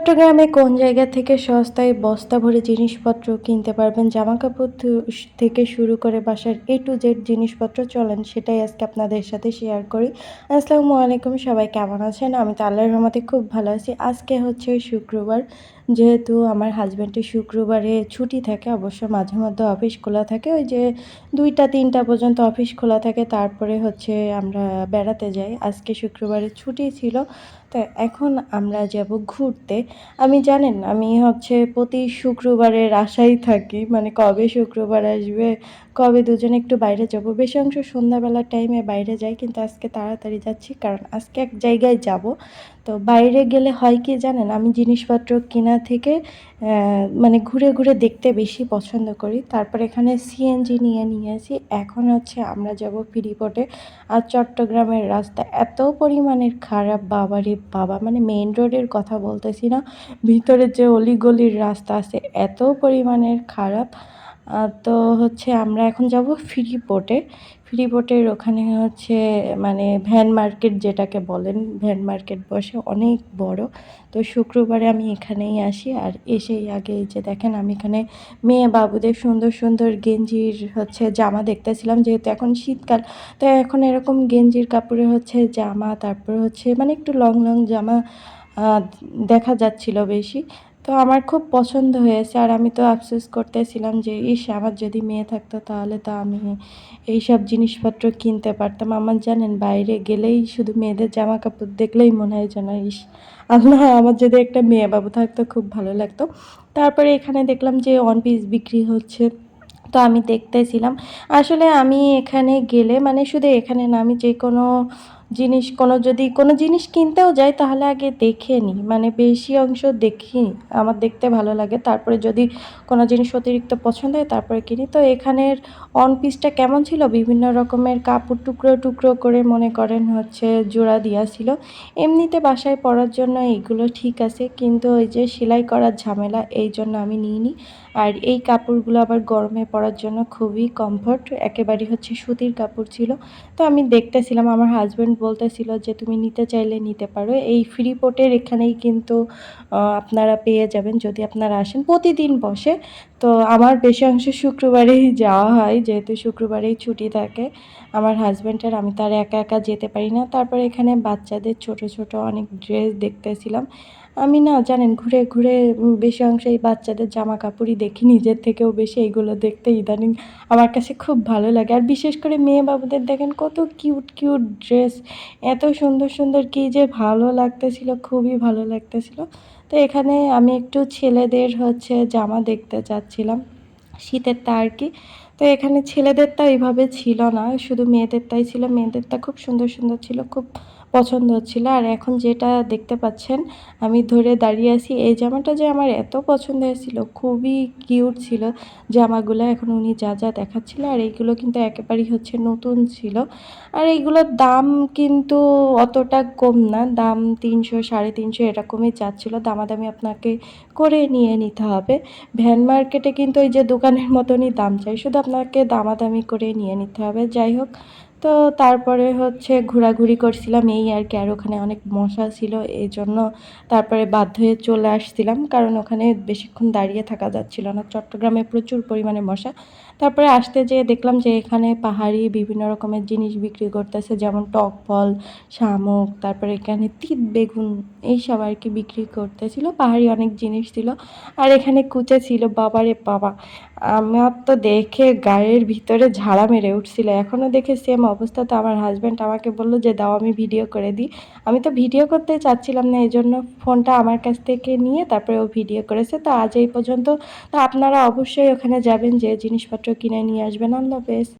চট্টগ্রামে কোন জায়গা থেকে সস্তায় বস্তা ভরে জিনিসপত্র কিনতে পারবেন? জামাকাপড় থেকে শুরু করে বাসার A to Z জিনিসপত্র চলেন সেটাই আজকে আপনাদের সাথে শেয়ার করি। আসসালামু আলাইকুম, সবাই কেমন আছেন? আমি তো আল্লাহর রহমতে খুব ভালো আছি। আজকে হচ্ছে শুক্রবার। যেহেতু আমার হাসব্যান্ডের শুক্রবারে ছুটি থাকে, অবশ্য মাঝে মধ্যে অফিস খোলা থাকে। ওই যে ২টা-৩টা পর্যন্ত অফিস খোলা থাকে। তারপরে হচ্ছে আমরা বেড়াতে যাই। আজকে শুক্রবারে ছুটি ছিল। তো এখন আমরা যাব ঘুরতে। জানেন আমি হচ্ছে প্রতি শুক্রবারের আশায় থাকি। মানে কবে শুক্রবার আসবে, কবে দুজনে একটু বাইরে যাব। বেশি অংশ সন্ধ্যাবেলার টাইমে বাইরে যাই, কিন্তু আজকে তাড়াতাড়ি যাচ্ছি কারণ আজকে এক জায়গায় যাব। তো বাইরে গেলে হয় কি জানেন, আমি জিনিসপত্র কেনা থেকে মানে ঘুরে, ঘুরে দেখতে বেশি পছন্দ করি। তারপর এখানে সিএনজি নিয়ে নিয়েছি। এখন হচ্ছে আমরা যাব ফেরিবোটে। আর চট্টগ্রামের রাস্তা এত পরিমাণের খারাপ, বাবারে বাবা! মানে মেইন রোডের কথা বলতেছি না, ভিতরের যে অলিগলির রাস্তা আছে এত পরিমাণের খারাপ। তো হচ্ছে আমরা এখন যাব ফেরিবোটে। ফেরিবোটের ওখানে হচ্ছে মানে ভ্যান মার্কেট যেটাকে বলেন, ভ্যান মার্কেট বসে অনেক বড়। তো শুক্রবারে আমি এখানেই আসি। আর এসেই আগে এই যে দেখেন, আমি এখানে মেয়ে বাবুদের সুন্দর, সুন্দর গেঞ্জির হচ্ছে জামা দেখতেছিলাম, যেহেতু এখন শীতকাল। তো এখন এরকম গেঞ্জির কাপড়ে হচ্ছে জামা, তারপর হচ্ছে মানে একটু লং, লং জামা আ দেখা যাচ্ছিল বেশি। তো আমার খুব পছন্দ হয়েছে। আর আমি তো আফসোস করতেছিলাম যে, ইস! আমার যদি মেয়ে থাকতো তাহলে তো আমি এইসব জিনিসপত্র কিনতে পারতাম। আমার জানেন বাইরে গেলেই শুধু মেয়েদের জামাকাপড় দেখলেই মনে হয় যেন, ইস! আল্লাহ আমার যদি একটা মেয়ে বাবু থাকতো খুব ভালো লাগতো। তারপরে এখানে দেখলাম যে ওয়ান পিস বিক্রি হচ্ছে। তো আমি দেখতেছিলাম। আসলে আমি এখানে গেলে মানে শুধু এখানে না, আমি যেকোনো জিনিস যদি কোনো জিনিস কিনতেও যাই তাহলে আগে দেখে নিই। মানে বেশি অংশ দেখি, আমার দেখতে ভালো লাগে। তারপরে যদি কোনো জিনিস অতিরিক্ত পছন্দ হয় তারপরে কিনি। তো এখানের ওয়ান পিসটা কেমন ছিল? বিভিন্ন রকমের কাপড় টুকরো, টুকরো করে মনে করেন হচ্ছে জোড়া দেয়া ছিল। এমনিতে বাসায় পরার জন্য এগুলো ঠিক আছে, কিন্তু ওই যে সেলাই করার ঝামেলা, এইজন্য আমি নিইনি। আর এই কাপড়গুলো আবার গরমে পরার জন্য খুবই কমফোর্ট, একেবারেই হচ্ছে সুতির কাপড় ছিল। তো আমি দেখতেছিলাম, আমার হাসব্যান্ড বলতেছিল যে, "তুমি নিতে চাইলে নিতে পারো।" এই ফ্রিপোর্টের এখানেই কিন্তু আপনারা পেয়ে যাবেন যদি আপনারা আসেন। প্রতিদিন বসে। তো আমার বেশি অংশ শুক্রবারেই যাওয়া হয়, যেহেতু শুক্রবারেই ছুটি থাকে আমার হাসব্যান্ডের। আমি তো আর একা, একা যেতে পারি না। তারপরে এখানে বাচ্চাদের ছোট, ছোট অনেক ড্রেস দেখতেছিলাম। আমি না জানেন ঘুরে, ঘুরে বেশি অংশ এই বাচ্চাদের জামাকাপড়ই দেখি। নিজের থেকেও বেশি এগুলো দেখতে ইদানিং আমার কাছে খুব ভালো লাগে। আর বিশেষ করে মেয়ে বাবুদের দেখেন কত কিউট, কিউট ড্রেস। এত সুন্দর, সুন্দর কি যে ভালো লাগতেছিল, খুবই ভালো লাগতেছিল। তো এখানে আমি একটু ছেলেদের হচ্ছে জামা দেখতে চাচ্ছিলাম, শীতেরটা আরকি। তো এখানে ছেলেদেরটা এভাবে ছিল না, শুধু মেয়েদেরটাই ছিল। মেয়েদেরটা খুব সুন্দর, সুন্দর ছিল, খুব পছন্দ হচ্ছিল। আর এখন যেটা দেখতে পাচ্ছেন, আমি ধরে দাঁড়িয়ে আছি, এই জামাটা যে আমার এত পছন্দ হয়েছিল, খুবই কিউট ছিল জামাগুলো। এখন উনি যা, যা দেখাচ্ছিল, আর এইগুলো কিন্তু একেবারেই হচ্ছে নতুন ছিল। আর এইগুলোর দাম কিন্তু অতটা কম না। দাম ৩০০, ৩৫০ এরকমই চাচ্ছিল। দামাদামি আপনাকে করে নিয়ে নিতে হবে। ভ্যান মার্কেটে কিন্তু ওই যে দোকানের মতনই দাম চাই, শুধু আপনাকে দামাদামি করে নিয়ে নিতে হবে। যাই হোক, তো তারপরে হচ্ছে ঘোরাঘুরি করছিলাম এই আরকি। আর ওখানে অনেক মশা ছিল, এইজন্য তারপরে বাধ্য হয়ে চলে আসছিলাম, কারণ ওখানে বেশিক্ষণ দাঁড়িয়ে থাকা যাচ্ছিল না। চট্টগ্রামে প্রচুর পরিমাণে মশা। তারপরে আসতে যেয়ে দেখলাম যে এখানে পাহাড়ি বিভিন্ন রকমের জিনিস বিক্রি করতেছে, যেমন টক ফল, শামুক, তারপরে এখানে তিত বেগুন, এইসব আরকি বিক্রি করতেছিল। পাহাড়ি অনেক জিনিস ছিল। আর এখানে কুচা ছিল, বাবারে বাবা! আমার তো দেখে গায়ের ভিতরে ঝাড়া মেরে উঠছিল। এখনও দেখে সেম অবস্থা। তো আমার হাসব্যান্ড আমাকে বলল যে, "দাও আমি ভিডিও করে দিই।" আমি তো ভিডিও করতে চাচ্ছিলাম না, এজন্য ফোনটা আমার কাছ থেকে নিয়ে তারপরে ও ভিডিও করেছে। তো আজ এই পর্যন্ত। তো আপনারা অবশ্যই ওখানে যাবেন, যেয়ে জিনিসপত্র কিনে নিয়ে আসবেন। আল্লাহ হাফেজ।